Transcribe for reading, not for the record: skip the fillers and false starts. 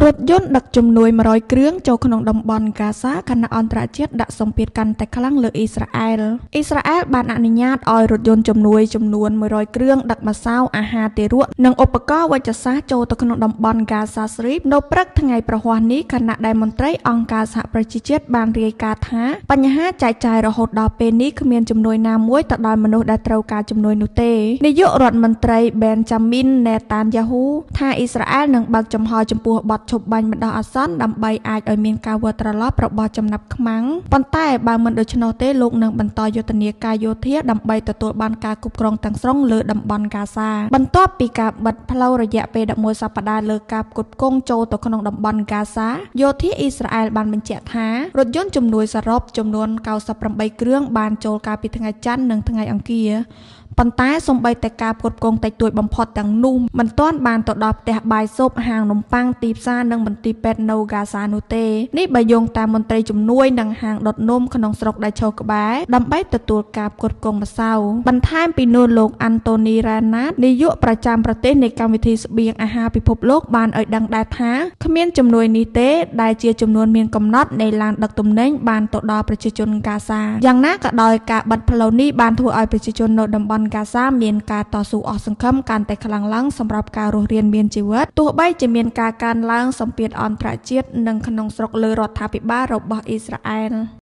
រថយន្តដឹកជំនួយ100គ្រឿងចូលក្នុងតំបន់ហ្គាហ្សាខណៈអន្តរជាតិដាក់សម្ពាធកាន់តែខ្លាំងលើអ៊ីស្រាអែលបានអនុញ្ញាតឲ្យរថយន្តជំនួយចំនួន100គ្រឿងដឹកម្សៅអាហារទារកនិងឧបករណ៍វេជ្ជសាស្ត្រចូលទៅក្នុងតំបន់ហ្គាហ្សាស្រីបនៅព្រឹកថ្ងៃប្រហ័សនេះខណៈដែលមន្ត្រីអង្គការសហប្រជាជាតិបានរាយការណ៍ថាបញ្ហាចែកចាយរហូតដល់ពេលនេះគ្មានជំនួយណាមួយទៅដល់មនុស្សដែលត្រូវការជំនួយនោះទេនាយករដ្ឋមន្ត្រី Benjamin Netanyahu ថាអ៊ីស្រាអែលនឹងបើកចំហចំពោះបទឈប់បាញ់បណ្ដោះអាសន្នដើម្បីអាចឲ្យមានការវិលត្រឡប់របស់ចំណាប់ខ្មាំងប៉ុន្តែបើមិនដូច្នោះទេលោកនឹងបន្តយុទ្ធនាការយោធាដើម្បីទទួលបានការគ្រប់គ្រងទាំងស្រុងលើតំបន់ហ្គាហ្សាបន្ទាប់ពីការបិទផ្លូវរយៈពេល11សប្តាហ៍លើការផ្គត់ផ្គង់ចូលទៅក្នុងតំបន់ហ្គាហ្សាយោធាអ៊ីស្រាអែលបានបញ្ជាក់ថារថយន្តជំនួយសរុបចំនួន98គ្រឿងបានចូលកាលពីថ្ងៃច័ន្ទនិងថ្ងៃអង្គារប៉ុន្តែសូម្បីតែការផ្គត់ផ្គង់តិចតួចបំផុតទាំងនោះមិនទាន់បានទៅដល់ផ្ទះបាយស៊ុបហាងនំប៉័ងទីផ្សារនិងមន្ទីរពេទ្យនៅហ្គាហ្សានោះទេនេះបើយោងតាមមន្ត្រីជំនួយនិងហាងដុតនំក្នុងស្រុកដែលឈរក្បែរដើម្បីទទួលការផ្គត់ផ្គង់ម្សៅបន្ថែមពីនោះលោកអាន់តូនីរ៉ាណាតនាយកប្រចាំប្រទេសនៃកម្មវិធីស្បៀងអាហារពិភពលោកបានឲ្យដឹងដែរថាគ្មានជំនួយនេះទេដែលជាចំនួនមានកំណត់នៃឡានដឹកទំនិញបានទៅដល់ប្រជាជនហ្គាហ្សាយ៉ាងណាក៏ដោយការបិទផ្លូវនេះបានធ្វើឲ្យប្រជាជននៅតំបន់ហ្គាហ្សាមានការតស៊ូអស់សង្ឃឹមកាន់តែខ្លាំងឡើងសម្រាប់ការរស់រានមានជីវិតទោះបីជាមានការកើនឡើងសម្ពាធអន្តរជាតិនិងក្នុងស្រុកលើរដ្ឋាភិបាលរបស់អ៊ីស្រាអែល